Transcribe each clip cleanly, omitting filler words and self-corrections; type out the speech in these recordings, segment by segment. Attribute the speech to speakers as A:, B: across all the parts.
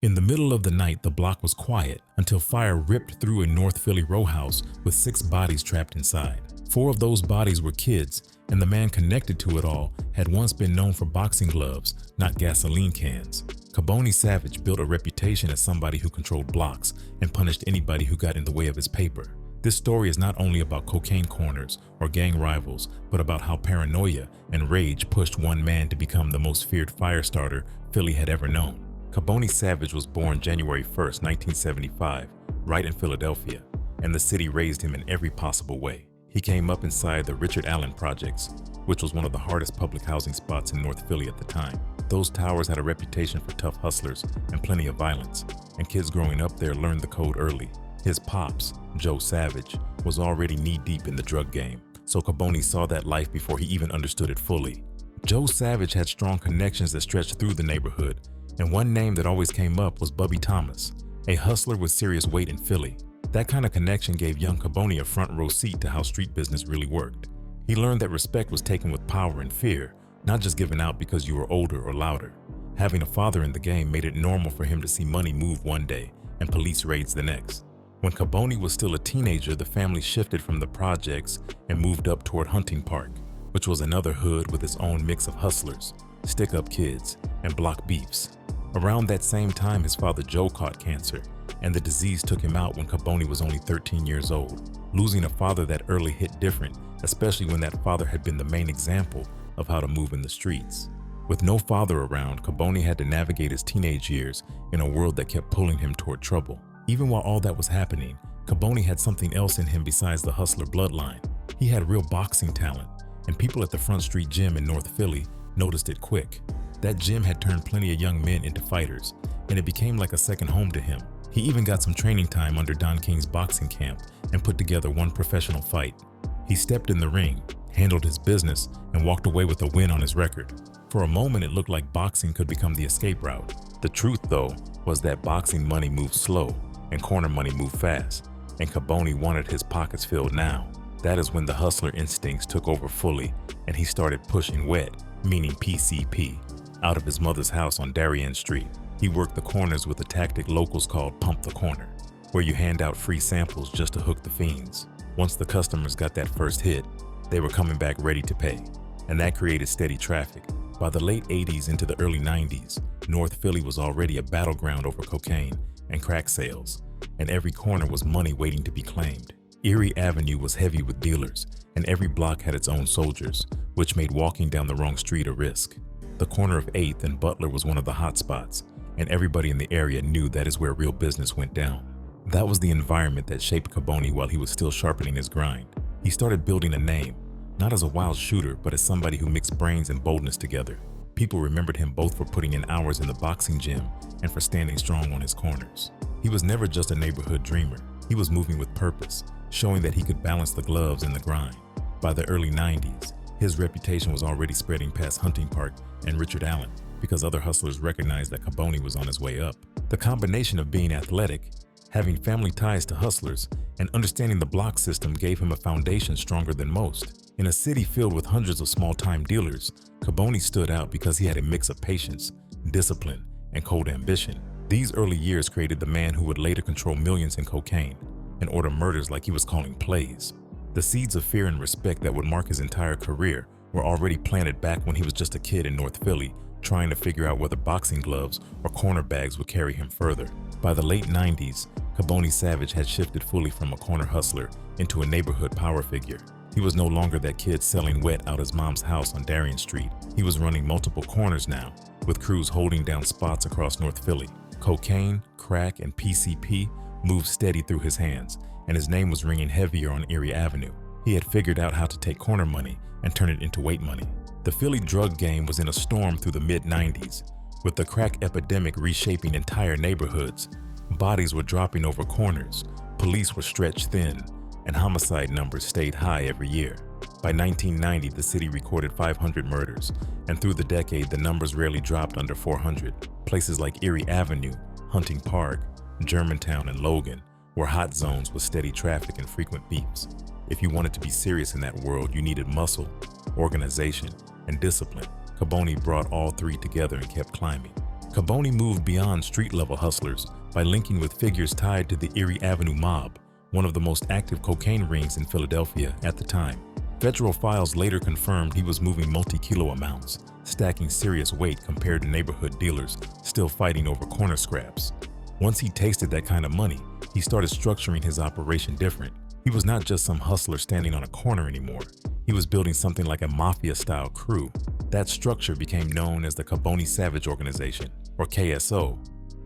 A: In the middle of the night, the block was quiet until fire ripped through a North Philly rowhouse with 6 bodies trapped inside. 4 of those bodies were kids, and the man connected to it all had once been known for boxing gloves, not gasoline cans. Kaboni Savage built a reputation as somebody who controlled blocks and punished anybody who got in the way of his paper. This story is not only about cocaine corners or gang rivals, but about how paranoia and rage pushed one man to become the most feared firestarter Philly had ever known. Kaboni Savage was born January 1st, 1975, right in Philadelphia, and the city raised him in every possible way. He came up inside the Richard Allen projects, which was one of the hardest public housing spots in North Philly at the time. Those towers had a reputation for tough hustlers and plenty of violence, and kids growing up there learned the code early. His pops, Joe Savage, was already knee-deep in the drug game, so Kaboni saw that life before he even understood it fully. Joe Savage had strong connections that stretched through the neighborhood, and one name that always came up was Bubby Thomas, a hustler with serious weight in Philly. That kind of connection gave young Kaboni a front row seat to how street business really worked. He learned that respect was taken with power and fear, not just given out because you were older or louder. Having a father in the game made it normal for him to see money move one day and police raids the next. When Kaboni was still a teenager, the family shifted from the projects and moved up toward Hunting Park, which was another hood with its own mix of hustlers, stick-up kids, and block beefs. Around that same time, his father Joe caught cancer, and the disease took him out when Kaboni was only 13 years old. Losing a father that early hit different, especially when that father had been the main example of how to move in the streets. With no father around, Kaboni had to navigate his teenage years in a world that kept pulling him toward trouble. Even while all that was happening, Kaboni had something else in him besides the hustler bloodline. He had real boxing talent, and people at the Front Street Gym in North Philly noticed it quick. That gym had turned plenty of young men into fighters, and it became like a second home to him. He even got some training time under Don King's boxing camp and put together one professional fight. He stepped in the ring, handled his business, and walked away with a win on his record. For a moment, it looked like boxing could become the escape route. The truth, though, was that boxing money moved slow and corner money moved fast, and Kaboni wanted his pockets filled now. That is when the hustler instincts took over fully, and he started pushing wet, meaning PCP, out of his mother's house on Darien Street. He worked the corners with a tactic locals called pump the corner, where you hand out free samples just to hook the fiends. Once the customers got that first hit, they were coming back ready to pay, and that created steady traffic. By the late 80s into the early 90s, North Philly was already a battleground over cocaine and crack sales, and every corner was money waiting to be claimed. Erie Avenue was heavy with dealers, and every block had its own soldiers, which made walking down the wrong street a risk. The corner of 8th and Butler was one of the hot spots, and everybody in the area knew that is where real business went down. That was the environment that shaped Kaboni while he was still sharpening his grind. He started building a name, not as a wild shooter, but as somebody who mixed brains and boldness together. People remembered him both for putting in hours in the boxing gym and for standing strong on his corners. He was never just a neighborhood dreamer. He was moving with purpose, showing that he could balance the gloves and the grind. By the early 90s, his reputation was already spreading past Hunting Park and Richard Allen because other hustlers recognized that Kaboni was on his way up. The combination of being athletic, having family ties to hustlers, and understanding the block system gave him a foundation stronger than most. In a city filled with hundreds of small-time dealers, Kaboni stood out because he had a mix of patience, discipline, and cold ambition. These early years created the man who would later control millions in cocaine and order murders like he was calling plays. The seeds of fear and respect that would mark his entire career were already planted back when he was just a kid in North Philly, trying to figure out whether boxing gloves or corner bags would carry him further. By the late 90s, Kaboni Savage had shifted fully from a corner hustler into a neighborhood power figure. He was no longer that kid selling wet out his mom's house on Darien Street. He was running multiple corners now, with crews holding down spots across North Philly. Cocaine, crack, and PCP moved steady through his hands, and his name was ringing heavier on Erie Avenue. He had figured out how to take corner money and turn it into weight money. The Philly drug game was in a storm through the mid-90s, with the crack epidemic reshaping entire neighborhoods. Bodies were dropping over corners, police were stretched thin, and homicide numbers stayed high every year. By 1990, the city recorded 500 murders, and through the decade, the numbers rarely dropped under 400. Places like Erie Avenue, Hunting Park, Germantown, and Logan were hot zones with steady traffic and frequent beefs. If you wanted to be serious in that world, you needed muscle, organization, and discipline. Kaboni brought all three together and kept climbing. Kaboni moved beyond street-level hustlers by linking with figures tied to the Erie Avenue mob, one of the most active cocaine rings in Philadelphia at the time. Federal files later confirmed he was moving multi-kilo amounts, stacking serious weight compared to neighborhood dealers still fighting over corner scraps. Once he tasted that kind of money, he started structuring his operation different. He was not just some hustler standing on a corner anymore. He was building something like a mafia-style crew. That structure became known as the Kaboni Savage Organization, or KSO,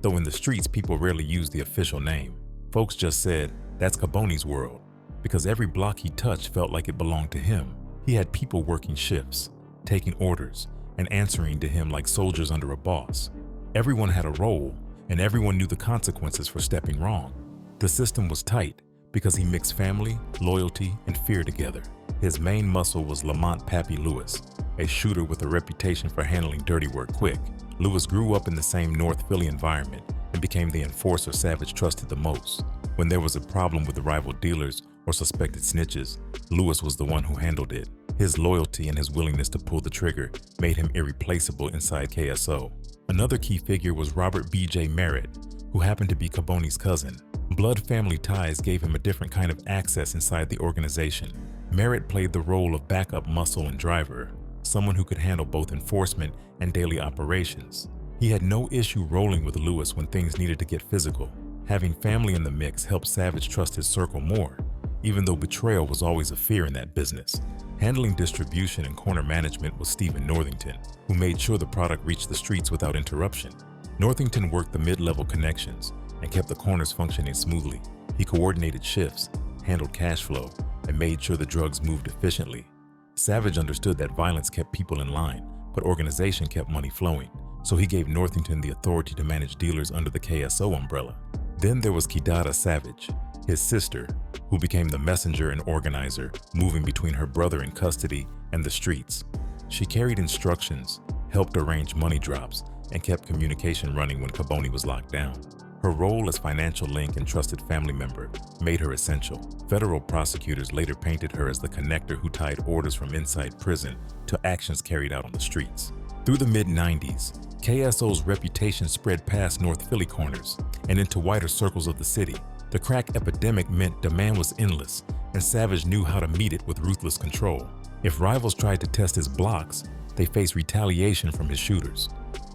A: though in the streets people rarely used the official name. Folks just said, "That's Kaboni's world," because every block he touched felt like it belonged to him. He had people working shifts, taking orders, and answering to him like soldiers under a boss. Everyone had a role, and everyone knew the consequences for stepping wrong. The system was tight because he mixed family, loyalty, and fear together. His main muscle was Lamont "Pappy" Lewis, a shooter with a reputation for handling dirty work quick. Lewis grew up in the same North Philly environment and became the enforcer Savage trusted the most. When there was a problem with the rival dealers or suspected snitches, Lewis was the one who handled it. His loyalty and his willingness to pull the trigger made him irreplaceable inside KSO. Another key figure was Robert B.J. Merritt, who happened to be Kaboni's cousin. Blood family ties gave him a different kind of access inside the organization. Merritt played the role of backup muscle and driver, someone who could handle both enforcement and daily operations. He had no issue rolling with Lewis when things needed to get physical. Having family in the mix helped Savage trust his circle more, even though betrayal was always a fear in that business. Handling distribution and corner management was Stephen Northington, who made sure the product reached the streets without interruption. Northington worked the mid-level connections and kept the corners functioning smoothly. He coordinated shifts, handled cash flow, and made sure the drugs moved efficiently. Savage understood that violence kept people in line, but organization kept money flowing, so he gave Northington the authority to manage dealers under the KSO umbrella. Then there was Kidada Savage, his sister, who became the messenger and organizer, moving between her brother in custody and the streets. She carried instructions, helped arrange money drops, and kept communication running when Kaboni was locked down. Her role as financial link and trusted family member made her essential. Federal prosecutors later painted her as the connector who tied orders from inside prison to actions carried out on the streets. Through the mid-90s, KSO's reputation spread past North Philly corners and into wider circles of the city. The crack epidemic meant demand was endless, and Savage knew how to meet it with ruthless control. If rivals tried to test his blocks, they faced retaliation from his shooters.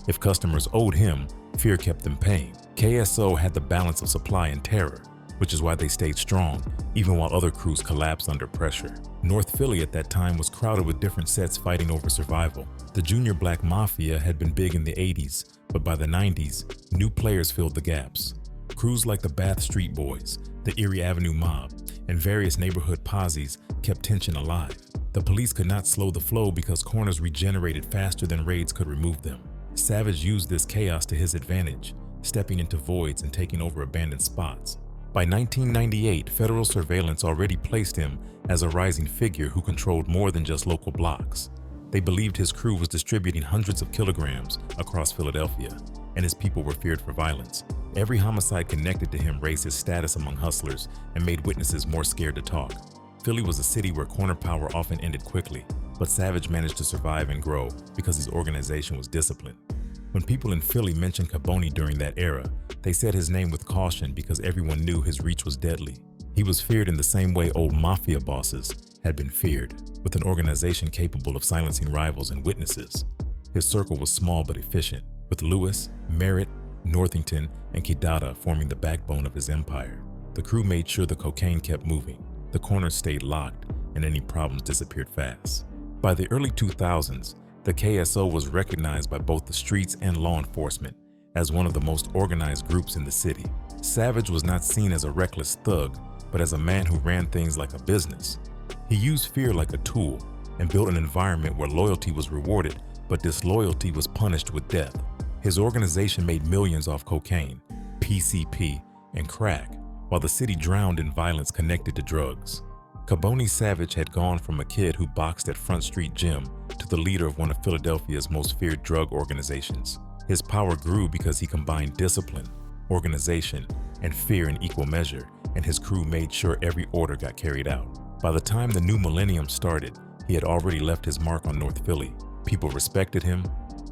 A: If customers owed him, fear kept them paying. KSO had the balance of supply and terror, which is why they stayed strong, even while other crews collapsed under pressure. North Philly at that time was crowded with different sets fighting over survival. The Junior Black Mafia had been big in the 80s, but by the 90s, new players filled the gaps. Crews like the Bath Street Boys, the Erie Avenue Mob, and various neighborhood posses kept tension alive. The police could not slow the flow because corners regenerated faster than raids could remove them. Savage used this chaos to his advantage, stepping into voids and taking over abandoned spots. By 1998, federal surveillance already placed him as a rising figure who controlled more than just local blocks. They believed his crew was distributing hundreds of kilograms across Philadelphia, and his people were feared for violence. Every homicide connected to him raised his status among hustlers and made witnesses more scared to talk. Philly was a city where corner power often ended quickly, but Savage managed to survive and grow because his organization was disciplined. When people in Philly mentioned Kaboni during that era, they said his name with caution because everyone knew his reach was deadly. He was feared in the same way old mafia bosses had been feared, with an organization capable of silencing rivals and witnesses. His circle was small but efficient, with Lewis, Merritt, Northington, and Kidada forming the backbone of his empire. The crew made sure the cocaine kept moving, the corners stayed locked, and any problems disappeared fast. By the early 2000s, the KSO was recognized by both the streets and law enforcement as one of the most organized groups in the city. Savage was not seen as a reckless thug, but as a man who ran things like a business. He used fear like a tool and built an environment where loyalty was rewarded, but disloyalty was punished with death. His organization made millions off cocaine, PCP, and crack, while the city drowned in violence connected to drugs. Kaboni Savage had gone from a kid who boxed at Front Street Gym to the leader of one of Philadelphia's most feared drug organizations. His power grew because he combined discipline, organization, and fear in equal measure, and his crew made sure every order got carried out. By the time the new millennium started, he had already left his mark on North Philly. People respected him,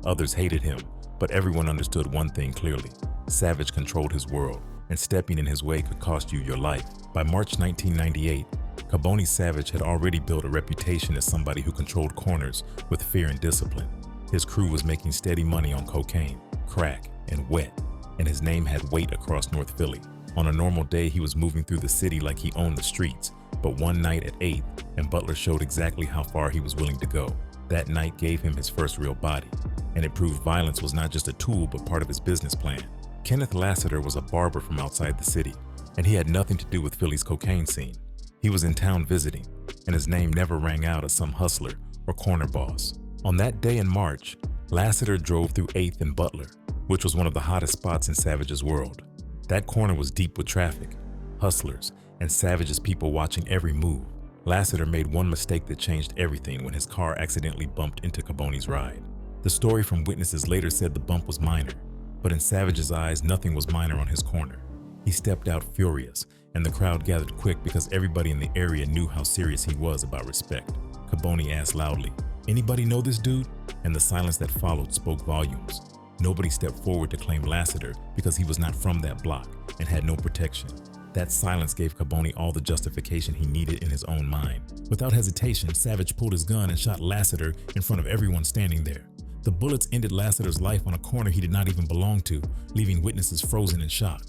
A: others hated him, But everyone understood one thing clearly: Savage controlled his world, and stepping in his way could cost you your life. By March 1998, Kaboni Savage had already built a reputation as somebody who controlled corners with fear and discipline. His crew was making steady money on cocaine, crack, and wet, and his name had weight across North Philly. On a normal day, he was moving through the city like he owned the streets, but one night at 8th, and Butler showed exactly how far he was willing to go. That night gave him his first real body, and it proved violence was not just a tool but part of his business plan. Kenneth Lassiter was a barber from outside the city, and he had nothing to do with Philly's cocaine scene. He was in town visiting, and his name never rang out as some hustler or corner boss. On that day in March, Lassiter drove through 8th and Butler, which was one of the hottest spots in Savage's world. That corner was deep with traffic, hustlers, and Savage's people watching every move. Lassiter made one mistake that changed everything when his car accidentally bumped into Kaboni's ride. The story from witnesses later said the bump was minor, but in Savage's eyes, nothing was minor on his corner. He stepped out furious, and the crowd gathered quick because everybody in the area knew how serious he was about respect. Kaboni asked loudly, "Anybody know this dude?" And the silence that followed spoke volumes. Nobody stepped forward to claim Lassiter because he was not from that block and had no protection. That silence gave Kaboni all the justification he needed in his own mind. Without hesitation, Savage pulled his gun and shot Lassiter in front of everyone standing there. The bullets ended Lassiter's life on a corner he did not even belong to, leaving witnesses frozen in shock.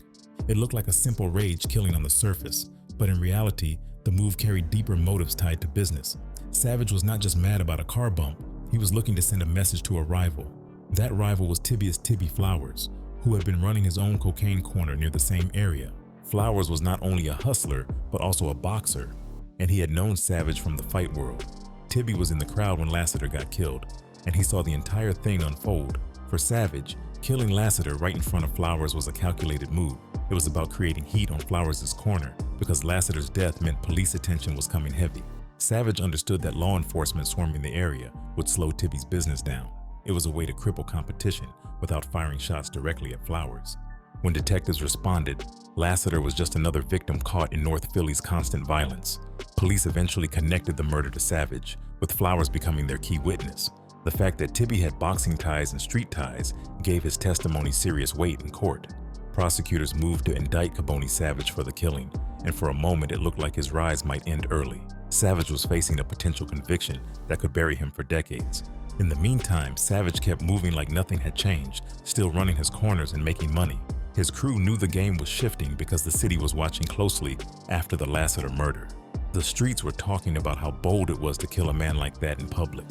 A: It looked like a simple rage killing on the surface, but in reality, the move carried deeper motives tied to business. Savage was not just mad about a car bump, he was looking to send a message to a rival. That rival was Tibbius Tibby Flowers, who had been running his own cocaine corner near the same area. Flowers was not only a hustler, but also a boxer, and he had known Savage from the fight world. Tibby was in the crowd when Lassiter got killed, and he saw the entire thing unfold. For Savage, killing Lassiter right in front of Flowers was a calculated move. It was about creating heat on Flowers' corner because Lassiter's death meant police attention was coming heavy. Savage understood that law enforcement swarming the area would slow Tibby's business down. It was a way to cripple competition without firing shots directly at Flowers. When detectives responded, Lassiter was just another victim caught in North Philly's constant violence. Police eventually connected the murder to Savage, with Flowers becoming their key witness. The fact that Tibby had boxing ties and street ties gave his testimony serious weight in court. Prosecutors moved to indict Kaboni Savage for the killing, and for a moment it looked like his rise might end early. Savage was facing a potential conviction that could bury him for decades. In the meantime, Savage kept moving like nothing had changed, still running his corners and making money. His crew knew the game was shifting because the city was watching closely after the Lassiter murder. The streets were talking about how bold it was to kill a man like that in public.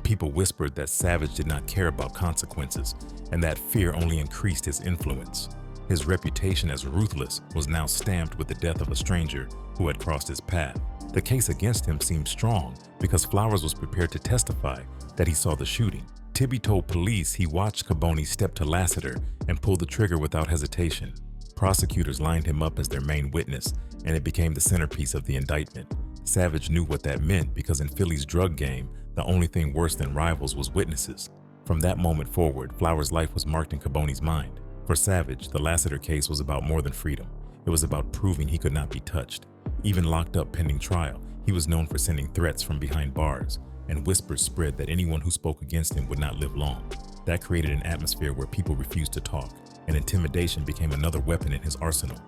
A: People whispered that Savage did not care about consequences, and that fear only increased his influence. His reputation as ruthless was now stamped with the death of a stranger who had crossed his path. The case against him seemed strong because Flowers was prepared to testify that he saw the shooting. Tibby told police he watched Kaboni step to Lassiter and pull the trigger without hesitation. Prosecutors lined him up as their main witness, and it became the centerpiece of the indictment. Savage knew what that meant because in Philly's drug game, the only thing worse than rivals was witnesses. From that moment forward, Flowers' life was marked in Kaboni's mind. For Savage, the Lassiter case was about more than freedom. It was about proving he could not be touched. Even locked up pending trial, he was known for sending threats from behind bars, and whispers spread that anyone who spoke against him would not live long. That created an atmosphere where people refused to talk, and intimidation became another weapon in his arsenal.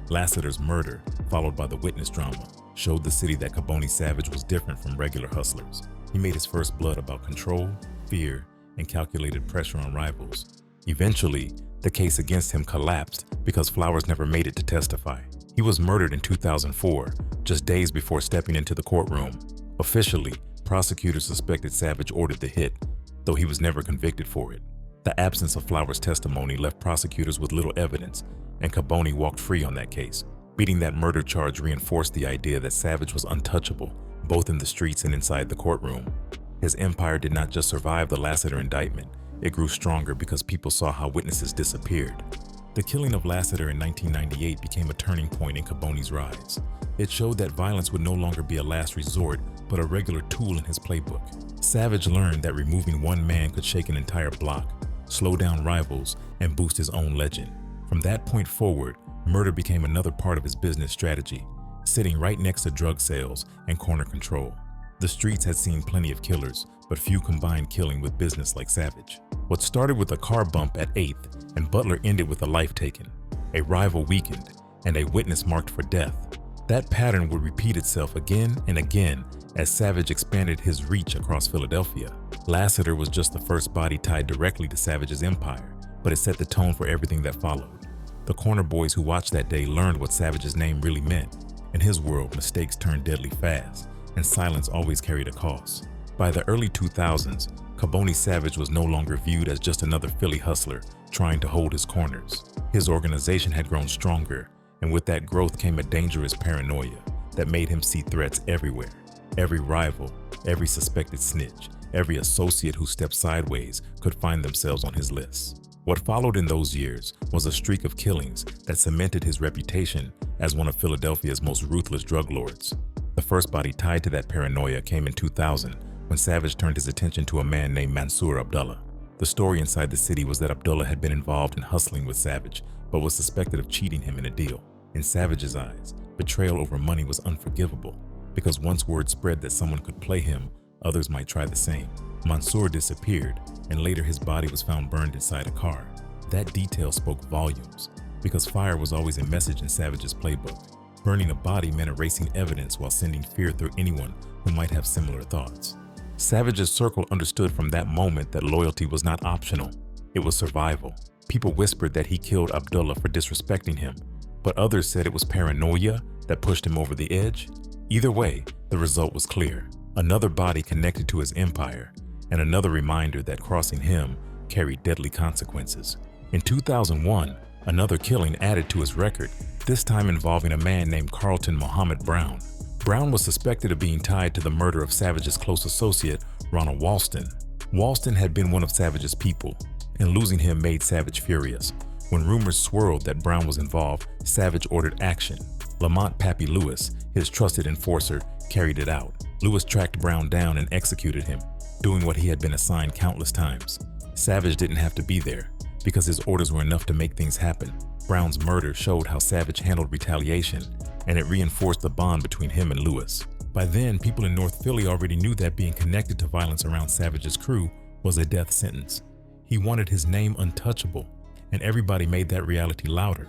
A: Lassiter's murder, followed by the witness drama, showed the city that Kaboni Savage was different from regular hustlers. He made his first blood about control, fear, and calculated pressure on rivals. Eventually, the case against him collapsed because Flowers never made it to testify. He was murdered in 2004, just days before stepping into the courtroom. Officially, prosecutors suspected Savage ordered the hit, though he was never convicted for it. The absence of Flowers' testimony left prosecutors with little evidence, and Kaboni walked free on that case. Beating that murder charge reinforced the idea that Savage was untouchable, both in the streets and inside the courtroom. His empire did not just survive the Lassiter indictment, it grew stronger because people saw how witnesses disappeared. The killing of Lassiter in 1998 became a turning point in Kaboni's rise. It showed that violence would no longer be a last resort, but a regular tool in his playbook. Savage learned that removing one man could shake an entire block, slow down rivals, and boost his own legend. From that point forward, murder became another part of his business strategy, sitting right next to drug sales and corner control. The streets had seen plenty of killers, but few combined killing with business like Savage. What started with a car bump at 8th and Butler ended with a life taken, a rival weakened, and a witness marked for death. That pattern would repeat itself again and again as Savage expanded his reach across Philadelphia. Lassiter was just the first body tied directly to Savage's empire, but it set the tone for everything that followed. The corner boys who watched that day learned what Savage's name really meant. In his world, mistakes turned deadly fast, and silence always carried a cost. By the early 2000s, Kaboni Savage was no longer viewed as just another Philly hustler trying to hold his corners. His organization had grown stronger, and with that growth came a dangerous paranoia that made him see threats everywhere. Every rival, every suspected snitch, every associate who stepped sideways could find themselves on his list. What followed in those years was a streak of killings that cemented his reputation as one of Philadelphia's most ruthless drug lords. The first body tied to that paranoia came in 2000 when Savage turned his attention to a man named Mansour Abdullah. The story inside the city was that Abdullah had been involved in hustling with Savage, but was suspected of cheating him in a deal. In Savage's eyes, betrayal over money was unforgivable, because once word spread that someone could play him, others might try the same. Mansour disappeared, and later his body was found burned inside a car. That detail spoke volumes, because fire was always a message in Savage's playbook. Burning a body meant erasing evidence while sending fear through anyone who might have similar thoughts. Savage's circle understood from that moment that loyalty was not optional, it was survival. People whispered that he killed Abdullah for disrespecting him, but others said it was paranoia that pushed him over the edge. Either way, the result was clear. Another body connected to his empire, and another reminder that crossing him carried deadly consequences. In 2001, another killing added to his record, this time involving a man named Carlton Muhammad Brown. Brown was suspected of being tied to the murder of Savage's close associate, Ronald Walston. Walston had been one of Savage's people, and losing him made Savage furious. When rumors swirled that Brown was involved, Savage ordered action. Lamont "Pappy" Lewis, his trusted enforcer, carried it out. Lewis tracked Brown down and executed him, doing what he had been assigned countless times. Savage didn't have to be there, because his orders were enough to make things happen. Brown's murder showed how Savage handled retaliation, and it reinforced the bond between him and Lewis. By then, people in North Philly already knew that being connected to violence around Savage's crew was a death sentence. He wanted his name untouchable, and everybody made that reality louder.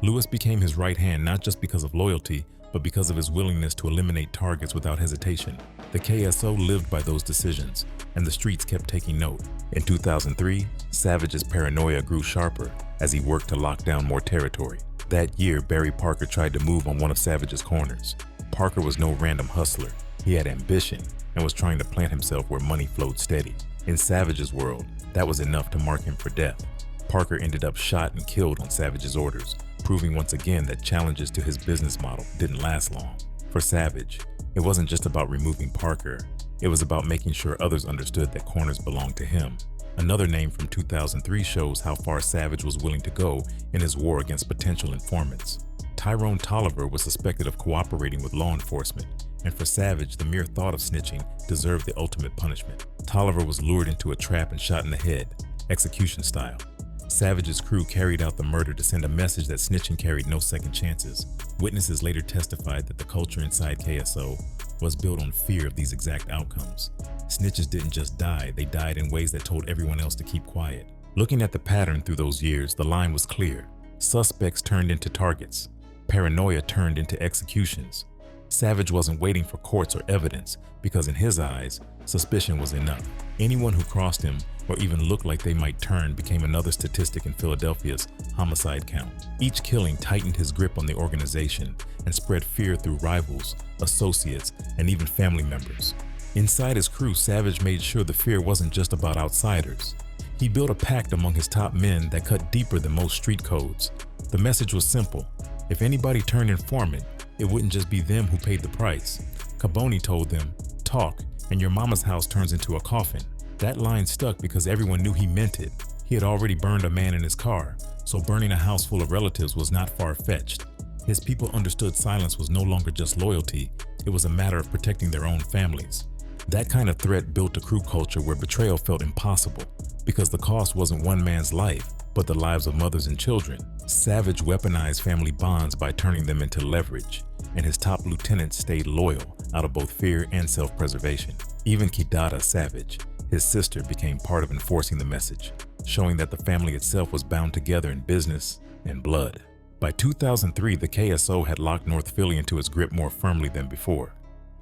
A: Lewis became his right hand not just because of loyalty, but because of his willingness to eliminate targets without hesitation. The KSO lived by those decisions, and the streets kept taking note. In 2003, Savage's paranoia grew sharper as he worked to lock down more territory. That year, Barry Parker tried to move on one of Savage's corners. Parker was no random hustler. He had ambition and was trying to plant himself where money flowed steady. In Savage's world, that was enough to mark him for death. Parker ended up shot and killed on Savage's orders, proving once again that challenges to his business model didn't last long. For Savage, it wasn't just about removing Parker, it was about making sure others understood that corners belonged to him. Another name from 2003 shows how far Savage was willing to go in his war against potential informants. Tyrone Tolliver was suspected of cooperating with law enforcement, and for Savage, the mere thought of snitching deserved the ultimate punishment. Tolliver was lured into a trap and shot in the head, execution style. Savage's crew carried out the murder to send a message that snitching carried no second chances. Witnesses later testified that the culture inside KSO was built on fear of these exact outcomes. Snitches didn't just die, they died in ways that told everyone else to keep quiet. Looking at the pattern through those years, the line was clear. Suspects turned into targets. Paranoia turned into executions. Savage wasn't waiting for courts or evidence because in his eyes, suspicion was enough. Anyone who crossed him or even looked like they might turn became another statistic in Philadelphia's homicide count. Each killing tightened his grip on the organization and spread fear through rivals, associates, and even family members. Inside his crew, Savage made sure the fear wasn't just about outsiders. He built a pact among his top men that cut deeper than most street codes. The message was simple. If anybody turned informant, it wouldn't just be them who paid the price. Kaboni told them, "Talk, and your mama's house turns into a coffin." That line stuck because everyone knew he meant it. He had already burned a man in his car, so burning a house full of relatives was not far-fetched. His people understood silence was no longer just loyalty, it was a matter of protecting their own families. That kind of threat built a crew culture where betrayal felt impossible, because the cost wasn't one man's life, but the lives of mothers and children. Savage weaponized family bonds by turning them into leverage, and his top lieutenants stayed loyal, out of both fear and self-preservation. Even Kaboni Savage, his sister, became part of enforcing the message, showing that the family itself was bound together in business and blood. By 2003, the KSO had locked North Philly into its grip more firmly than before.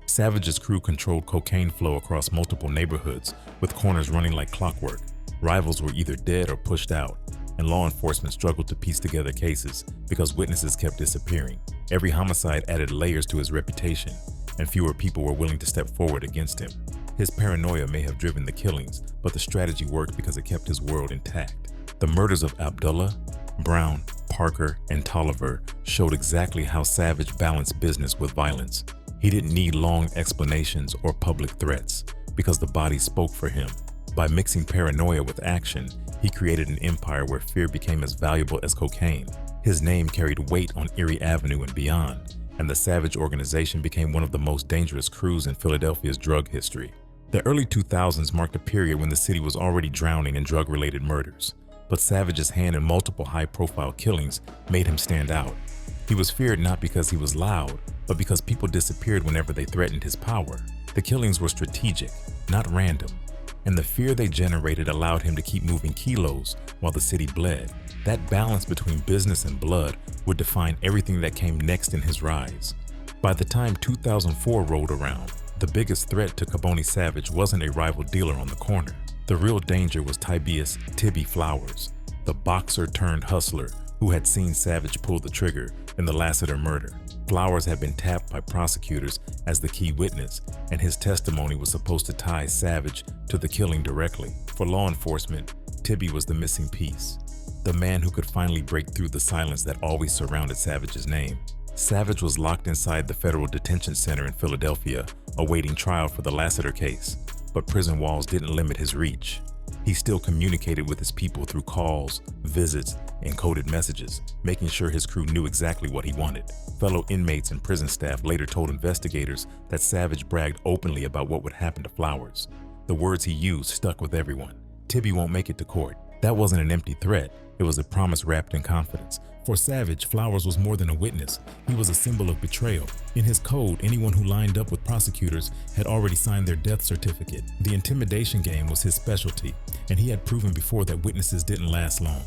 A: Savage's crew controlled cocaine flow across multiple neighborhoods, with corners running like clockwork. Rivals were either dead or pushed out, and law enforcement struggled to piece together cases because witnesses kept disappearing. Every homicide added layers to his reputation, and fewer people were willing to step forward against him. His paranoia may have driven the killings, but the strategy worked because it kept his world intact. The murders of Abdullah, Brown, Parker, and Tolliver showed exactly how Savage balanced business with violence. He didn't need long explanations or public threats because the bodies spoke for him. By mixing paranoia with action, he created an empire where fear became as valuable as cocaine. His name carried weight on Erie Avenue and beyond, and the Savage organization became one of the most dangerous crews in Philadelphia's drug history. The early 2000s marked a period when the city was already drowning in drug-related murders, but Savage's hand in multiple high-profile killings made him stand out. He was feared not because he was loud, but because people disappeared whenever they threatened his power. The killings were strategic, not random, and the fear they generated allowed him to keep moving kilos while the city bled. That balance between business and blood would define everything that came next in his rise. By the time 2004 rolled around, the biggest threat to Kaboni Savage wasn't a rival dealer on the corner. The real danger was Tybius "Tibby" Flowers, the boxer turned hustler who had seen Savage pull the trigger in the Lassiter murder. Flowers had been tapped by prosecutors as the key witness, and his testimony was supposed to tie Savage to the killing directly. For law enforcement, Tibby was the missing piece, the man who could finally break through the silence that always surrounded Savage's name. Savage was locked inside the federal detention center in Philadelphia, awaiting trial for the Lassiter case, but prison walls didn't limit his reach. He still communicated with his people through calls, visits, and coded messages, making sure his crew knew exactly what he wanted. Fellow inmates and prison staff later told investigators that Savage bragged openly about what would happen to Flowers. The words he used stuck with everyone. "Tibby won't make it to court." That wasn't an empty threat, it was a promise wrapped in confidence. For Savage, Flowers was more than a witness. He was a symbol of betrayal. In his code, anyone who lined up with prosecutors had already signed their death certificate. The intimidation game was his specialty, and he had proven before that witnesses didn't last long.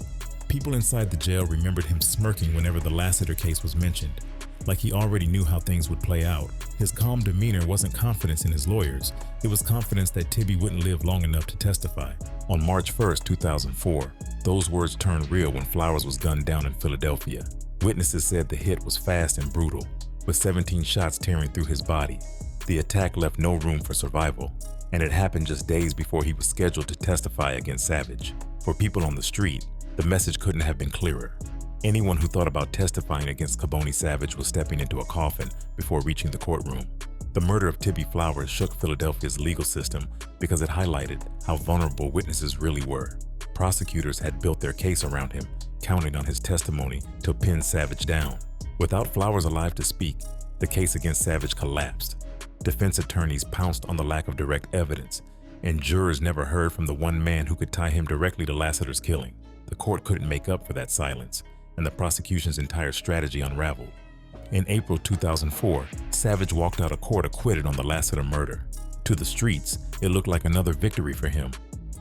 A: People inside the jail remembered him smirking whenever the Lassiter case was mentioned, like he already knew how things would play out. His calm demeanor wasn't confidence in his lawyers, it was confidence that Tibby wouldn't live long enough to testify. On March 1st, 2004, those words turned real when Flowers was gunned down in Philadelphia. Witnesses said the hit was fast and brutal, with 17 shots tearing through his body. The attack left no room for survival, and it happened just days before he was scheduled to testify against Savage. For people on the street, the message couldn't have been clearer. Anyone who thought about testifying against Kaboni Savage was stepping into a coffin before reaching the courtroom. The murder of Tibby Flowers shook Philadelphia's legal system because it highlighted how vulnerable witnesses really were. Prosecutors had built their case around him, counting on his testimony to pin Savage down. Without Flowers alive to speak, the case against Savage collapsed. Defense attorneys pounced on the lack of direct evidence, and jurors never heard from the one man who could tie him directly to Lassiter's killing. The court couldn't make up for that silence, and the prosecution's entire strategy unraveled. In April 2004, Savage walked out of court acquitted on the Lassiter murder. To the streets, it looked like another victory for him.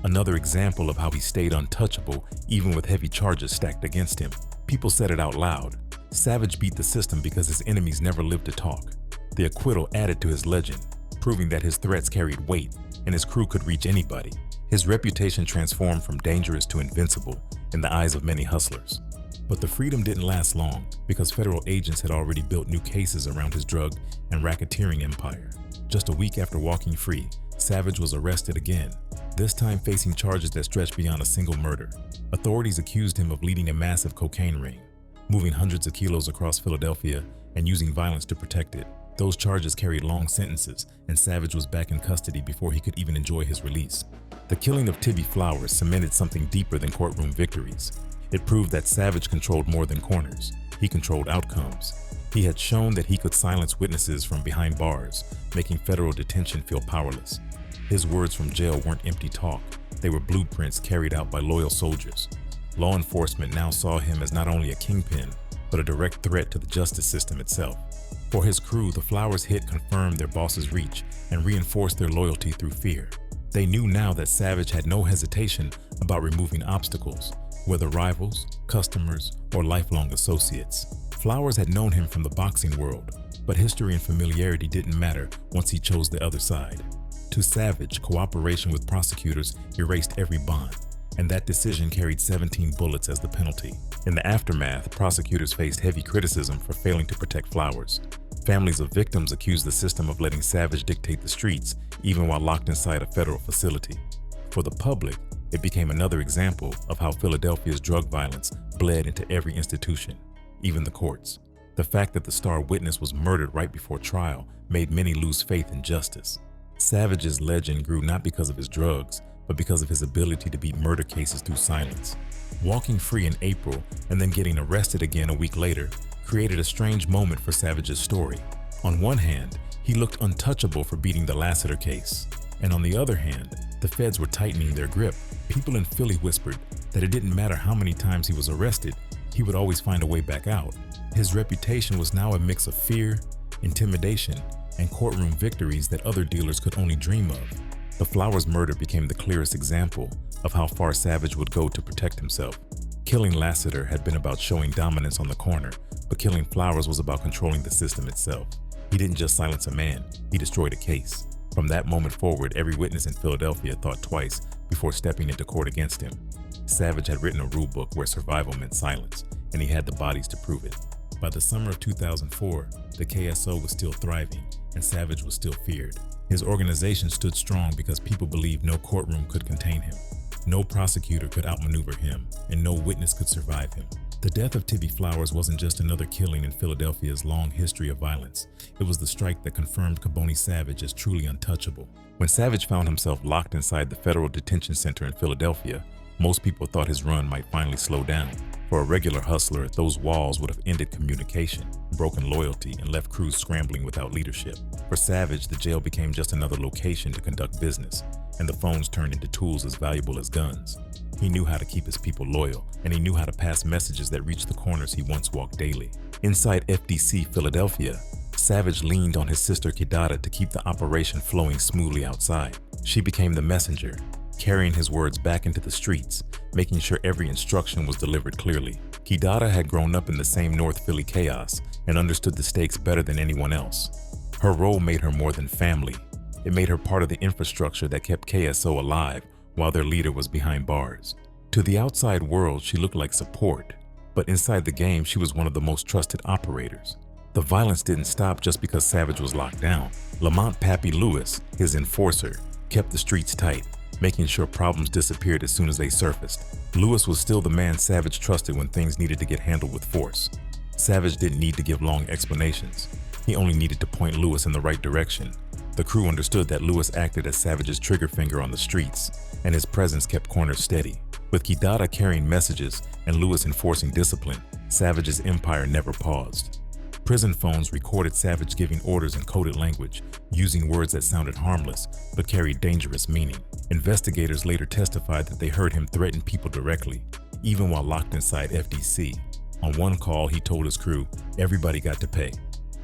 A: Another example of how he stayed untouchable even with heavy charges stacked against him. People said it out loud. Savage beat the system because his enemies never lived to talk. The acquittal added to his legend, proving that his threats carried weight and his crew could reach anybody. His reputation transformed from dangerous to invincible in the eyes of many hustlers. But the freedom didn't last long because federal agents had already built new cases around his drug and racketeering empire. Just a week after walking free, Savage was arrested again, this time facing charges that stretched beyond a single murder. Authorities accused him of leading a massive cocaine ring, moving hundreds of kilos across Philadelphia and using violence to protect it. Those charges carried long sentences, and Savage was back in custody before he could even enjoy his release. The killing of Tibby Flowers cemented something deeper than courtroom victories. It proved that Savage controlled more than corners. He controlled outcomes. He had shown that he could silence witnesses from behind bars, making federal detention feel powerless. His words from jail weren't empty talk. They were blueprints carried out by loyal soldiers. Law enforcement now saw him as not only a kingpin, but a direct threat to the justice system itself. For his crew, the Flowers hit confirmed their boss's reach and reinforced their loyalty through fear. They knew now that Savage had no hesitation about removing obstacles, whether rivals, customers, or lifelong associates. Flowers had known him from the boxing world, but history and familiarity didn't matter once he chose the other side. To Savage, cooperation with prosecutors erased every bond, and that decision carried 17 bullets as the penalty. In the aftermath, prosecutors faced heavy criticism for failing to protect Flowers. Families of victims accused the system of letting Savage dictate the streets, even while locked inside a federal facility. For the public, it became another example of how Philadelphia's drug violence bled into every institution, even the courts. The fact that the star witness was murdered right before trial made many lose faith in justice. Savage's legend grew not because of his drugs, but because of his ability to beat murder cases through silence. Walking free in April and then getting arrested again a week later created a strange moment for Savage's story. On one hand, he looked untouchable for beating the Lassiter case, and on the other hand, the feds were tightening their grip. People in Philly whispered that it didn't matter how many times he was arrested, he would always find a way back out. His reputation was now a mix of fear, intimidation, and courtroom victories that other dealers could only dream of. The Flowers murder became the clearest example of how far Savage would go to protect himself. Killing Lassiter had been about showing dominance on the corner, but killing Flowers was about controlling the system itself. He didn't just silence a man, he destroyed a case. From that moment forward, every witness in Philadelphia thought twice before stepping into court against him. Savage had written a rule book where survival meant silence, and he had the bodies to prove it. By the summer of 2004, the KSO was still thriving, and Savage was still feared. His organization stood strong because people believed no courtroom could contain him. No prosecutor could outmaneuver him, and no witness could survive him. The death of Tibby Flowers wasn't just another killing in Philadelphia's long history of violence. It was the strike that confirmed Kaboni Savage as truly untouchable. When Savage found himself locked inside the federal detention center in Philadelphia, most people thought his run might finally slow down. For a regular hustler, those walls would have ended communication, broken loyalty, and left crews scrambling without leadership. For Savage, the jail became just another location to conduct business, and the phones turned into tools as valuable as guns. He knew how to keep his people loyal, and he knew how to pass messages that reached the corners he once walked daily. Inside FDC Philadelphia, Savage leaned on his sister Kidada to keep the operation flowing smoothly outside. She became the messenger, carrying his words back into the streets, making sure every instruction was delivered clearly. Kidada had grown up in the same North Philly chaos and understood the stakes better than anyone else. Her role made her more than family. It made her part of the infrastructure that kept KSO alive while their leader was behind bars. To the outside world, she looked like support, but inside the game, she was one of the most trusted operators. The violence didn't stop just because Savage was locked down. Lamont Pappy Lewis, his enforcer, kept the streets tight, making sure problems disappeared as soon as they surfaced. Lewis was still the man Savage trusted when things needed to get handled with force. Savage didn't need to give long explanations. He only needed to point Lewis in the right direction. The crew understood that Lewis acted as Savage's trigger finger on the streets, and his presence kept corners steady. With Kidada carrying messages and Lewis enforcing discipline, Savage's empire never paused. Prison phones recorded Savage giving orders in coded language, using words that sounded harmless but carried dangerous meaning. Investigators later testified that they heard him threaten people directly, even while locked inside FDC. On one call, he told his crew, everybody got to pay,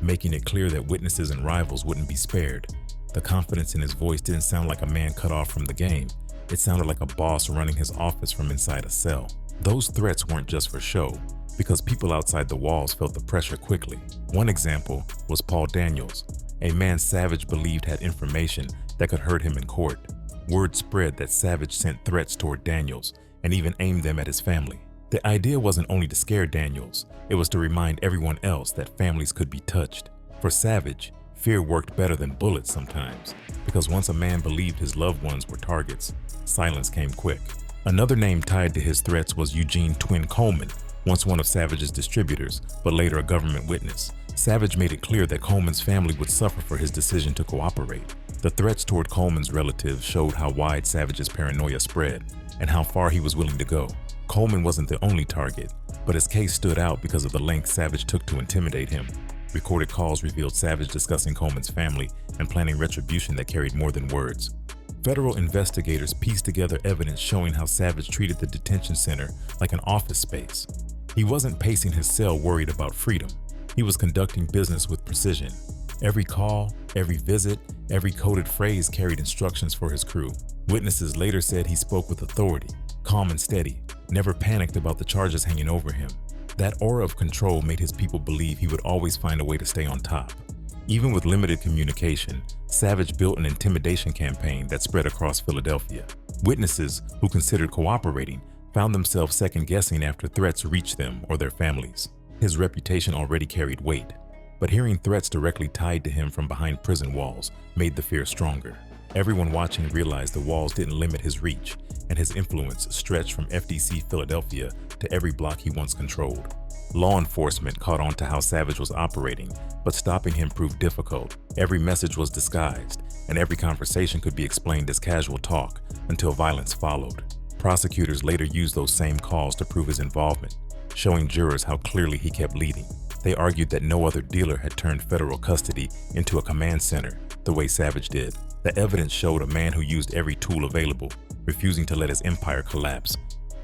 A: making it clear that witnesses and rivals wouldn't be spared. The confidence in his voice didn't sound like a man cut off from the game. It sounded like a boss running his office from inside a cell. Those threats weren't just for show, because people outside the walls felt the pressure quickly. One example was Paul Daniels, a man Savage believed had information that could hurt him in court. Word spread that Savage sent threats toward Daniels and even aimed them at his family. The idea wasn't only to scare Daniels, it was to remind everyone else that families could be touched. For Savage, fear worked better than bullets sometimes, because once a man believed his loved ones were targets, silence came quick. Another name tied to his threats was Eugene Twin Coleman, once one of Savage's distributors, but later a government witness. Savage made it clear that Coleman's family would suffer for his decision to cooperate. The threats toward Coleman's relatives showed how wide Savage's paranoia spread and how far he was willing to go. Coleman wasn't the only target, but his case stood out because of the length Savage took to intimidate him. Recorded calls revealed Savage discussing Coleman's family and planning retribution that carried more than words. Federal investigators pieced together evidence showing how Savage treated the detention center like an office space. He wasn't pacing his cell worried about freedom. He was conducting business with precision. Every call, every visit, every coded phrase carried instructions for his crew. Witnesses later said he spoke with authority, calm and steady, never panicked about the charges hanging over him. That aura of control made his people believe he would always find a way to stay on top. Even with limited communication, Savage built an intimidation campaign that spread across Philadelphia. Witnesses who considered cooperating found themselves second-guessing after threats reached them or their families. His reputation already carried weight, but hearing threats directly tied to him from behind prison walls made the fear stronger. Everyone watching realized the walls didn't limit his reach, and his influence stretched from FDC Philadelphia to every block he once controlled. Law enforcement caught on to how Savage was operating, but stopping him proved difficult. Every message was disguised, and every conversation could be explained as casual talk until violence followed. Prosecutors later used those same calls to prove his involvement, showing jurors how clearly he kept leading. They argued that no other dealer had turned federal custody into a command center the way Savage did. The evidence showed a man who used every tool available, refusing to let his empire collapse.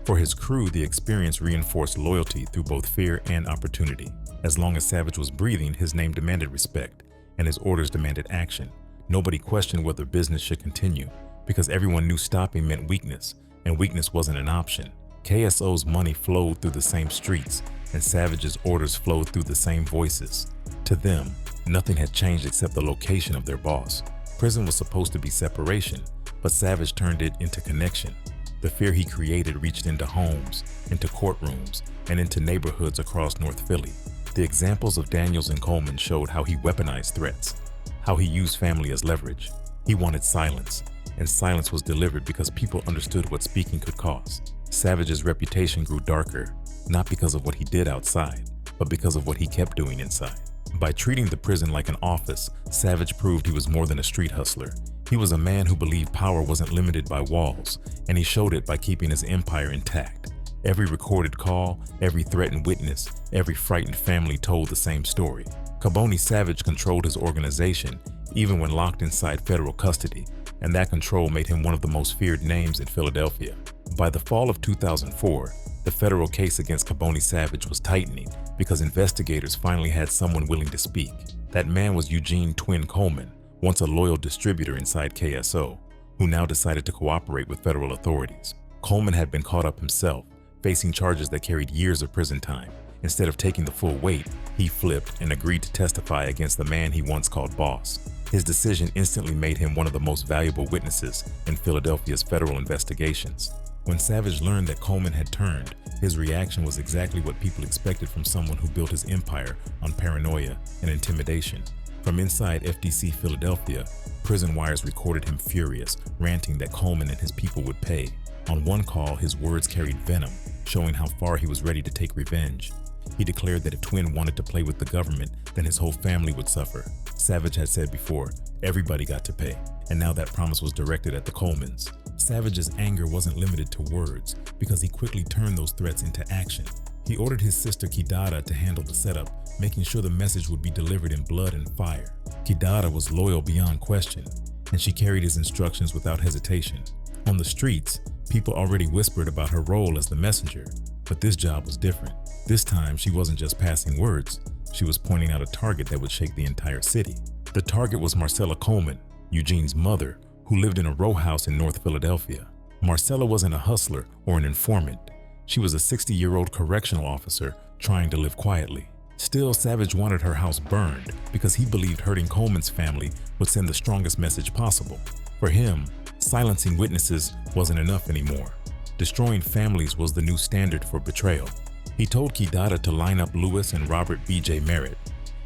A: For his crew, the experience reinforced loyalty through both fear and opportunity. As long as Savage was breathing, his name demanded respect, and his orders demanded action. Nobody questioned whether business should continue, because everyone knew stopping meant weakness, and weakness wasn't an option. KSO's money flowed through the same streets, and Savage's orders flowed through the same voices. To them, nothing had changed except the location of their boss. Prison was supposed to be separation, but Savage turned it into connection. The fear he created reached into homes, into courtrooms, and into neighborhoods across North Philly. The examples of Daniels and Coleman showed how he weaponized threats, how he used family as leverage. He wanted silence, and silence was delivered because people understood what speaking could cost. Savage's reputation grew darker, not because of what he did outside, but because of what he kept doing inside. By treating the prison like an office, Savage proved he was more than a street hustler. He was a man who believed power wasn't limited by walls, and he showed it by keeping his empire intact. Every recorded call, every threatened witness, every frightened family told the same story. Kaboni Savage controlled his organization, even when locked inside federal custody, and that control made him one of the most feared names in Philadelphia. By the fall of 2004, the federal case against Kaboni Savage was tightening because investigators finally had someone willing to speak. That man was Eugene Twin Coleman, once a loyal distributor inside KSO, who now decided to cooperate with federal authorities. Coleman had been caught up himself, facing charges that carried years of prison time. Instead of taking the full weight, he flipped and agreed to testify against the man he once called boss. His decision instantly made him one of the most valuable witnesses in Philadelphia's federal investigations. When Savage learned that Coleman had turned, his reaction was exactly what people expected from someone who built his empire on paranoia and intimidation. From inside FDC Philadelphia, prison wires recorded him furious, ranting that Coleman and his people would pay. On one call, his words carried venom, showing how far he was ready to take revenge. He declared that if Twin wanted to play with the government, then his whole family would suffer. Savage had said before, everybody got to pay, and now that promise was directed at the Colemans. Savage's anger wasn't limited to words, because he quickly turned those threats into action. He ordered his sister Kidada to handle the setup, making sure the message would be delivered in blood and fire. Kidada was loyal beyond question, and she carried his instructions without hesitation. On the streets, people already whispered about her role as the messenger, but this job was different. This time, she wasn't just passing words, she was pointing out a target that would shake the entire city. The target was Marcella Coleman, Eugene's mother, who lived in a rowhouse in North Philadelphia. Marcella wasn't a hustler or an informant. She was a 60-year-old correctional officer trying to live quietly. Still, Savage wanted her house burned because he believed hurting Coleman's family would send the strongest message possible. For him, silencing witnesses wasn't enough anymore. Destroying families was the new standard for betrayal. He told Kidada to line up Lewis and Robert B.J. Merritt,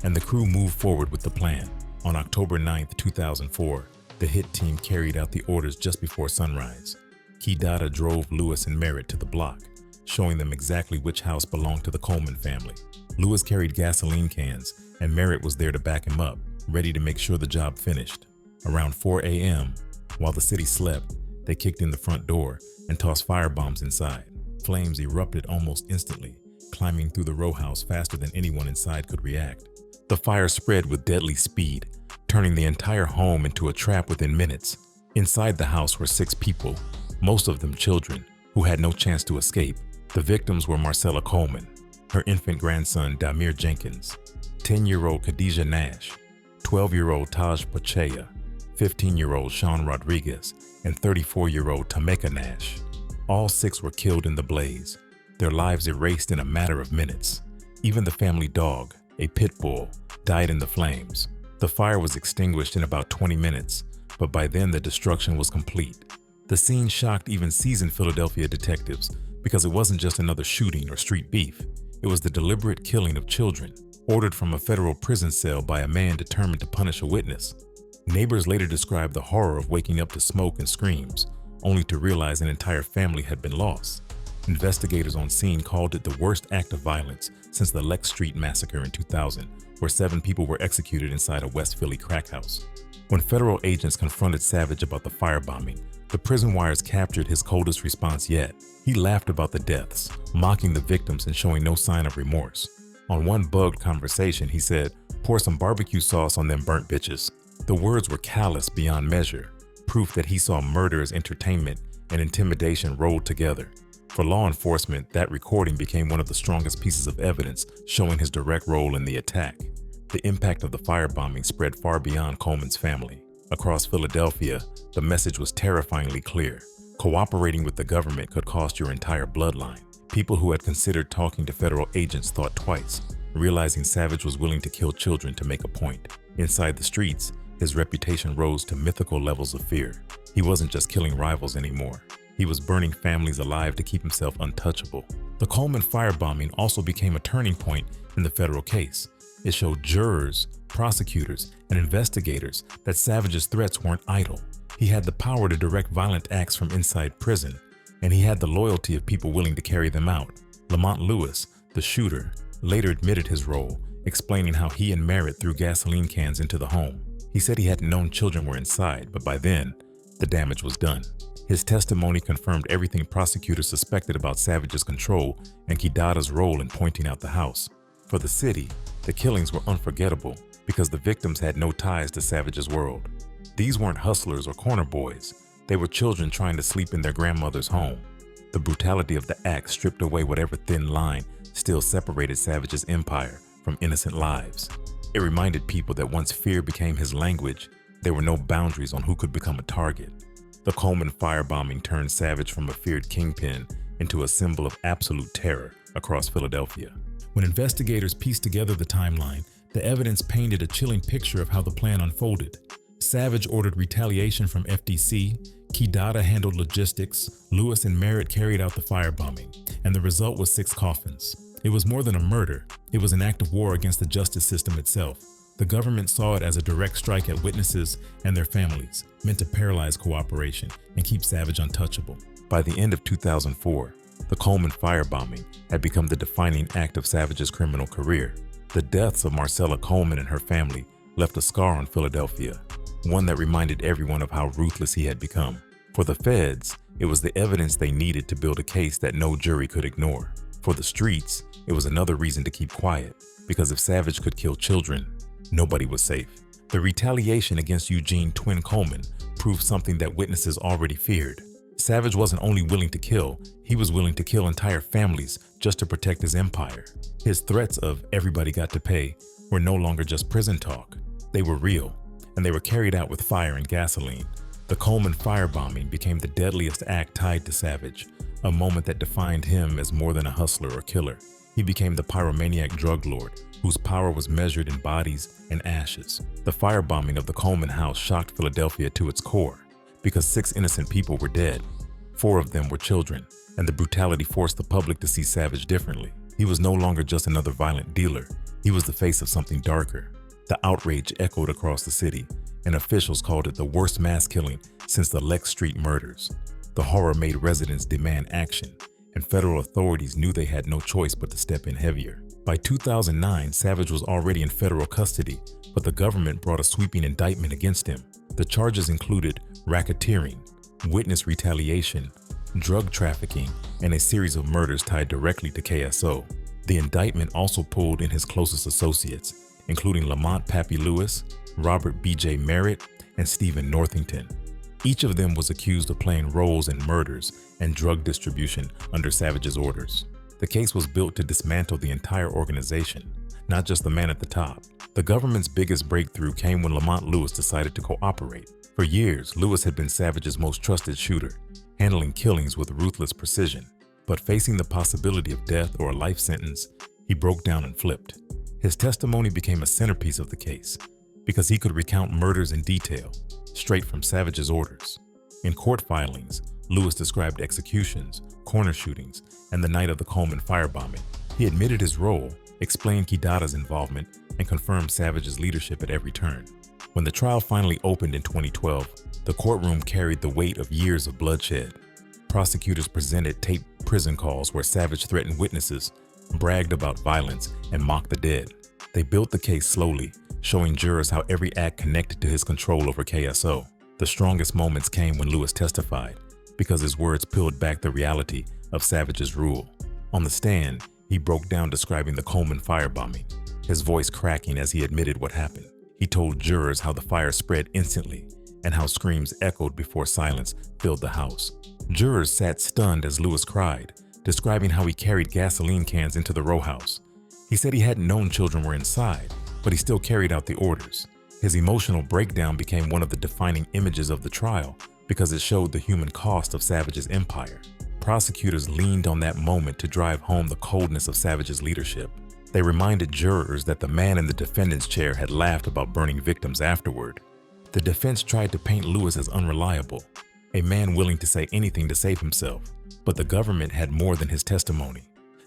A: and the crew moved forward with the plan. On October 9, 2004, the hit team carried out the orders just before sunrise. Kidada drove Lewis and Merritt to the block, showing them exactly which house belonged to the Coleman family. Lewis carried gasoline cans, and Merritt was there to back him up, ready to make sure the job finished. Around 4 a.m., while the city slept, they kicked in the front door and tossed firebombs inside. Flames erupted almost instantly, climbing through the rowhouse faster than anyone inside could react. The fire spread with deadly speed, turning the entire home into a trap within minutes. Inside the house were 6 people, most of them children, who had no chance to escape. The victims were Marcella Coleman, her infant grandson Damir Jenkins, 10-year-old Khadijah Nash, 12-year-old Taj Pachea, 15-year-old Sean Rodriguez, and 34-year-old Tameka Nash. All 6 were killed in the blaze, their lives erased in a matter of minutes. Even the family dog, a pit bull, died in the flames. The fire was extinguished in about 20 minutes, but by then the destruction was complete. The scene shocked even seasoned Philadelphia detectives because it wasn't just another shooting or street beef. It was the deliberate killing of children, ordered from a federal prison cell by a man determined to punish a witness. Neighbors later described the horror of waking up to smoke and screams, only to realize an entire family had been lost. Investigators on scene called it the worst act of violence since the Lex Street Massacre in 2000, where 7 people were executed inside a West Philly crack house. When federal agents confronted Savage about the firebombing, the prison wires captured his coldest response yet. He laughed about the deaths, mocking the victims and showing no sign of remorse. On one bugged conversation, he said, "Pour some barbecue sauce on them burnt bitches." The words were callous beyond measure, proof that he saw murder as entertainment and intimidation rolled together. For law enforcement, that recording became one of the strongest pieces of evidence showing his direct role in the attack. The impact of the firebombing spread far beyond Coleman's family. Across Philadelphia, the message was terrifyingly clear. Cooperating with the government could cost your entire bloodline. People who had considered talking to federal agents thought twice, realizing Savage was willing to kill children to make a point. Inside the streets, his reputation rose to mythical levels of fear. He wasn't just killing rivals anymore. He was burning families alive to keep himself untouchable. The Coleman firebombing also became a turning point in the federal case. It showed jurors, prosecutors, and investigators that Savage's threats weren't idle. He had the power to direct violent acts from inside prison, and he had the loyalty of people willing to carry them out. Lamont Lewis, the shooter, later admitted his role, explaining how he and Merritt threw gasoline cans into the home. He said he hadn't known children were inside, but by then, the damage was done. His testimony confirmed everything prosecutors suspected about Savage's control and Kidada's role in pointing out the house. For the city, the killings were unforgettable because the victims had no ties to Savage's world. These weren't hustlers or corner boys. They were children trying to sleep in their grandmother's home. The brutality of the act stripped away whatever thin line still separated Savage's empire from innocent lives. It reminded people that once fear became his language, there were no boundaries on who could become a target. The Coleman firebombing turned Savage from a feared kingpin into a symbol of absolute terror across Philadelphia. When investigators pieced together the timeline, the evidence painted a chilling picture of how the plan unfolded. Savage ordered retaliation from FDC, Kidada handled logistics, Lewis and Merritt carried out the firebombing, and the result was 6 coffins. It was more than a murder, it was an act of war against the justice system itself. The government saw it as a direct strike at witnesses and their families, meant to paralyze cooperation and keep Savage untouchable. By the end of 2004, the Coleman firebombing had become the defining act of Savage's criminal career. The deaths of Marcella Coleman and her family left a scar on Philadelphia, one that reminded everyone of how ruthless he had become. For the feds, it was the evidence they needed to build a case that no jury could ignore. For the streets, it was another reason to keep quiet, because if Savage could kill children, nobody was safe. The retaliation against Eugene "Twin" Coleman proved something that witnesses already feared. Savage wasn't only willing to kill, he was willing to kill entire families just to protect his empire. His threats of "everybody got to pay" were no longer just prison talk. They were real, and they were carried out with fire and gasoline. The Coleman firebombing became the deadliest act tied to Savage, a moment that defined him as more than a hustler or killer. He became the pyromaniac drug lord, whose power was measured in bodies and ashes. The firebombing of the Coleman house shocked Philadelphia to its core, because 6 innocent people were dead. 4 of them were children, and the brutality forced the public to see Savage differently. He was no longer just another violent dealer. He was the face of something darker. The outrage echoed across the city, and officials called it the worst mass killing since the Lex Street murders. The horror made residents demand action, and federal authorities knew they had no choice but to step in heavier. By 2009, Savage was already in federal custody, but the government brought a sweeping indictment against him. The charges included racketeering, witness retaliation, drug trafficking, and a series of murders tied directly to KSO. The indictment also pulled in his closest associates, including Lamont "Pappy" Lewis, Robert B.J. Merritt, and Stephen Northington. Each of them was accused of playing roles in murders and drug distribution under Savage's orders. The case was built to dismantle the entire organization, not just the man at the top. The government's biggest breakthrough came when Lamont Lewis decided to cooperate. For years, Lewis had been Savage's most trusted shooter, handling killings with ruthless precision. But facing the possibility of death or a life sentence, he broke down and flipped. His testimony became a centerpiece of the case because he could recount murders in detail, straight from Savage's orders. In court filings, Lewis described executions, corner shootings, and the night of the Coleman firebombing. He admitted his role, explained Kidada's involvement, and confirmed Savage's leadership at every turn. When the trial finally opened in 2012, the courtroom carried the weight of years of bloodshed. Prosecutors presented taped prison calls where Savage threatened witnesses, bragged about violence, and mocked the dead. They built the case slowly, showing jurors how every act connected to his control over KSO. The strongest moments came when Lewis testified, because his words peeled back the reality of Savage's rule. On the stand, he broke down describing the Coleman firebombing, his voice cracking as he admitted what happened. He told jurors how the fire spread instantly and how screams echoed before silence filled the house. Jurors sat stunned as Lewis cried, describing how he carried gasoline cans into the rowhouse. He said he hadn't known children were inside, but he still carried out the orders. His emotional breakdown became one of the defining images of the trial because it showed the human cost of Savage's empire. Prosecutors leaned on that moment to drive home the coldness of Savage's leadership. They reminded jurors that the man in the defendant's chair had laughed about burning victims afterward. The defense tried to paint Lewis as unreliable, a man willing to say anything to save himself. But the government had more than his testimony.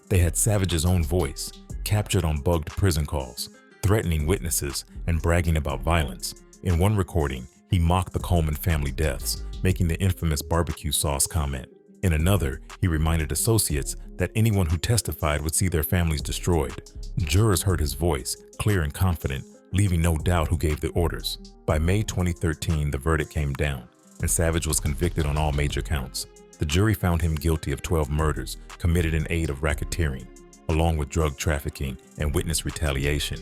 A: They had Savage's own voice, captured on bugged prison calls, threatening witnesses and bragging about violence. In one recording, he mocked the Coleman family deaths, making the infamous barbecue sauce comment. In another, he reminded associates that anyone who testified would see their families destroyed. Jurors heard his voice, clear and confident, leaving no doubt who gave the orders. By May 2013, the verdict came down, and Savage was convicted on all major counts. The jury found him guilty of 12 murders committed in aid of racketeering, along with drug trafficking and witness retaliation.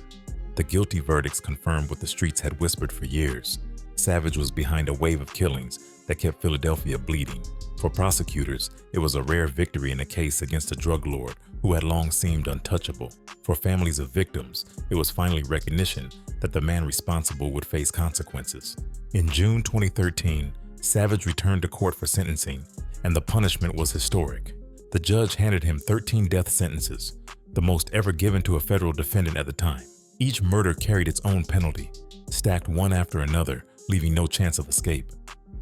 A: The guilty verdicts confirmed what the streets had whispered for years. Savage was behind a wave of killings that kept Philadelphia bleeding. For prosecutors, it was a rare victory in a case against a drug lord who had long seemed untouchable. For families of victims, it was finally recognition that the man responsible would face consequences. In June 2013, Savage returned to court for sentencing, and the punishment was historic. The judge handed him 13 death sentences, the most ever given to a federal defendant at the time. Each murder carried its own penalty, stacked one after another, leaving no chance of escape.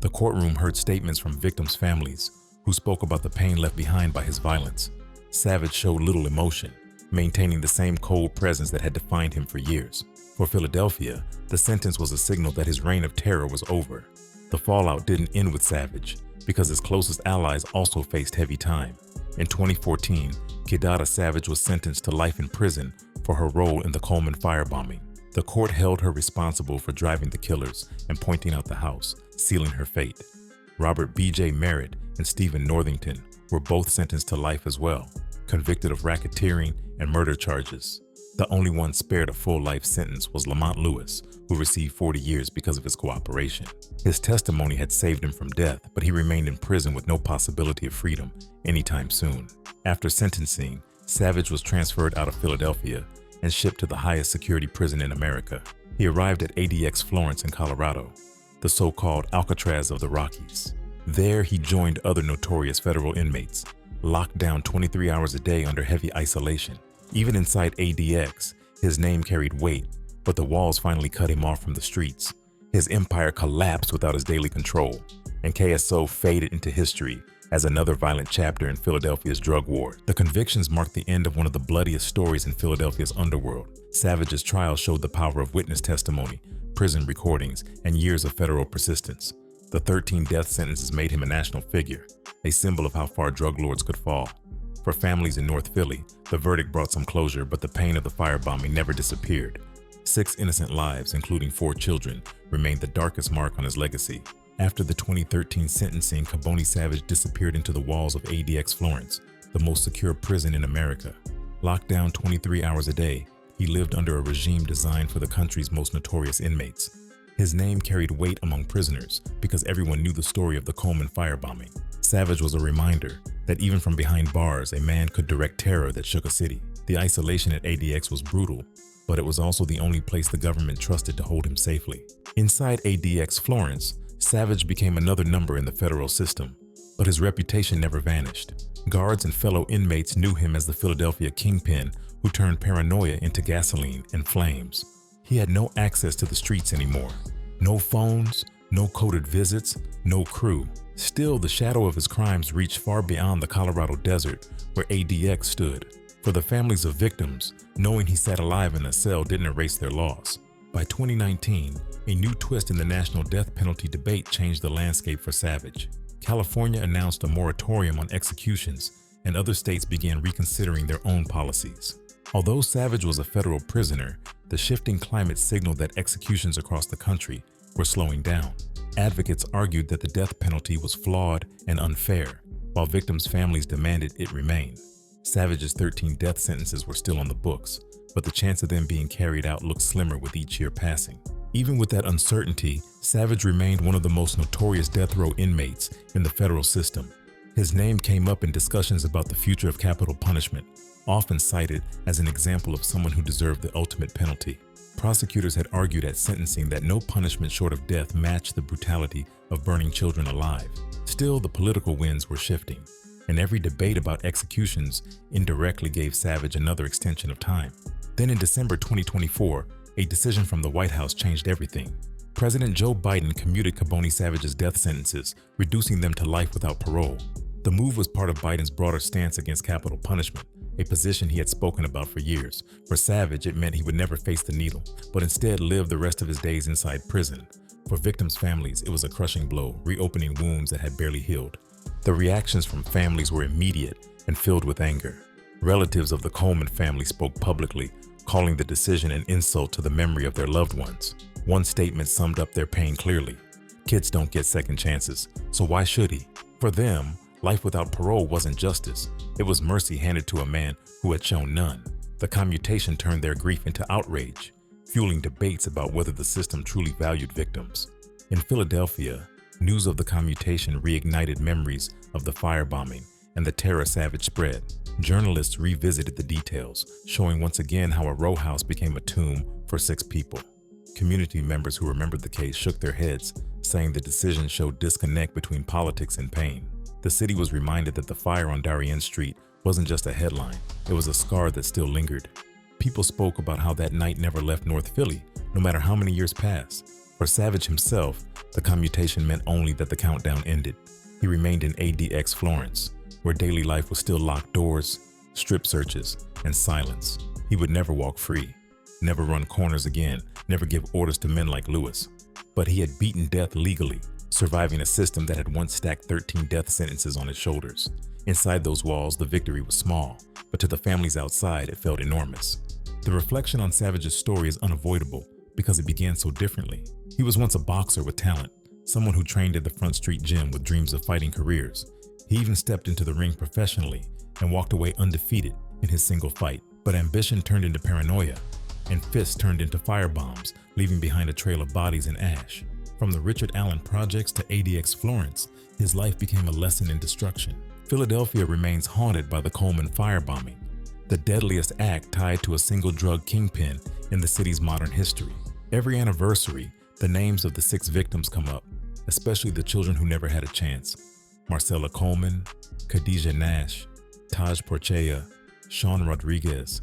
A: The courtroom heard statements from victims' families, who spoke about the pain left behind by his violence. Savage showed little emotion, maintaining the same cold presence that had defined him for years. For Philadelphia, the sentence was a signal that his reign of terror was over. The fallout didn't end with Savage, because his closest allies also faced heavy time. In 2014, Kidada Savage was sentenced to life in prison for her role in the Coleman firebombing. The court held her responsible for driving the killers and pointing out the house, sealing her fate. Robert B.J. Merritt and Stephen Northington were both sentenced to life as well, convicted of racketeering and murder charges. The only one spared a full life sentence was Lamont Lewis, who received 40 years because of his cooperation. His testimony had saved him from death, but he remained in prison with no possibility of freedom anytime soon. After sentencing, Savage was transferred out of Philadelphia and shipped to the highest security prison in America. He arrived at ADX Florence in Colorado, the so-called Alcatraz of the Rockies. There, he joined other notorious federal inmates, locked down 23 hours a day under heavy isolation. Even inside ADX, his name carried weight, but the walls finally cut him off from the streets. His empire collapsed without his daily control, and KSO faded into history as another violent chapter in Philadelphia's drug war. The convictions marked the end of one of the bloodiest stories in Philadelphia's underworld. Savage's trial showed the power of witness testimony, prison recordings, and years of federal persistence. The 13 death sentences made him a national figure, a symbol of how far drug lords could fall. For families in North Philly, the verdict brought some closure, but the pain of the firebombing never disappeared. 6 innocent lives, including 4 children, remained the darkest mark on his legacy. After the 2013 sentencing, Kaboni Savage disappeared into the walls of ADX Florence, the most secure prison in America. Locked down 23 hours a day, he lived under a regime designed for the country's most notorious inmates. His name carried weight among prisoners because everyone knew the story of the Coleman firebombing. Savage was a reminder that even from behind bars, a man could direct terror that shook a city. The isolation at ADX was brutal, but it was also the only place the government trusted to hold him safely. Inside ADX Florence, Savage became another number in the federal system, but his reputation never vanished. Guards and fellow inmates knew him as the Philadelphia kingpin who turned paranoia into gasoline and flames. He had no access to the streets anymore. No phones, no coded visits, no crew. Still, the shadow of his crimes reached far beyond the Colorado desert where ADX stood. For the families of victims, knowing he sat alive in a cell didn't erase their loss. By 2019, a new twist in the national death penalty debate changed the landscape for Savage. California announced a moratorium on executions, and other states began reconsidering their own policies. Although Savage was a federal prisoner, the shifting climate signaled that executions across the country were slowing down. Advocates argued that the death penalty was flawed and unfair, while victims' families demanded it remain. Savage's 13 death sentences were still on the books, but the chance of them being carried out looked slimmer with each year passing. Even with that uncertainty, Savage remained one of the most notorious death row inmates in the federal system. His name came up in discussions about the future of capital punishment, often cited as an example of someone who deserved the ultimate penalty. Prosecutors had argued at sentencing that no punishment short of death matched the brutality of burning children alive. Still, the political winds were shifting, and every debate about executions indirectly gave Savage another extension of time. Then in December 2024, a decision from the White House changed everything. President Joe Biden commuted Kaboni Savage's death sentences, reducing them to life without parole. The move was part of Biden's broader stance against capital punishment, a position he had spoken about for years. For Savage, it meant he would never face the needle, but instead live the rest of his days inside prison. For victims' families, it was a crushing blow, reopening wounds that had barely healed. The reactions from families were immediate and filled with anger. Relatives of the Coleman family spoke publicly, calling the decision an insult to the memory of their loved ones. One statement summed up their pain clearly: "Kids don't get second chances, so why should he?" For them, life without parole wasn't justice. It was mercy handed to a man who had shown none. The commutation turned their grief into outrage, fueling debates about whether the system truly valued victims. In Philadelphia, news of the commutation reignited memories of the firebombing and the terror Savage spread. Journalists revisited the details, showing once again how a rowhouse became a tomb for 6 people. Community members who remembered the case shook their heads, saying the decision showed disconnect between politics and pain. The city was reminded that the fire on Darien Street wasn't just a headline, it was a scar that still lingered. People spoke about how that night never left North Philly, no matter how many years passed. For Savage himself, the commutation meant only that the countdown ended. He remained in ADX Florence, where daily life was still locked doors, strip searches, and silence. He would never walk free, never run corners again, never give orders to men like Lewis. But he had beaten death legally, surviving a system that had once stacked 13 death sentences on his shoulders. Inside those walls, the victory was small, but to the families outside, it felt enormous. The reflection on Savage's story is unavoidable because it began so differently. He was once a boxer with talent, someone who trained at the Front Street Gym with dreams of fighting careers. He even stepped into the ring professionally and walked away undefeated in his single fight. But ambition turned into paranoia, and fists turned into firebombs, leaving behind a trail of bodies and ash. From the Richard Allen projects to ADX Florence, his life became a lesson in destruction. Philadelphia remains haunted by the Coleman firebombing, the deadliest act tied to a single drug kingpin in the city's modern history. Every anniversary, the names of the 6 victims come up, especially the children who never had a chance. Marcella Coleman, Khadijah Nash, Taj Porchea, Sean Rodriguez,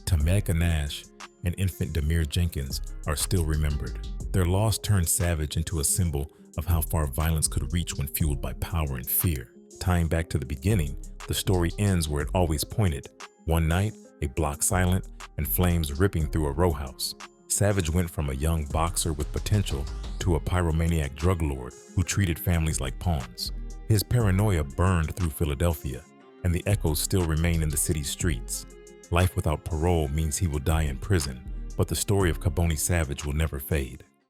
A: Tameka Nash, and infant Demir Jenkins are still remembered. Their loss turned Savage into a symbol of how far violence could reach when fueled by power and fear. Tying back to the beginning, the story ends where it always pointed. One night, a block silent, and flames ripping through a rowhouse. Savage went from a young boxer with potential to a pyromaniac drug lord who treated families like pawns. His paranoia burned through Philadelphia, and the echoes still remain in the city's streets. Life without parole means he will die in prison, but the story of Kaboni Savage will never fade.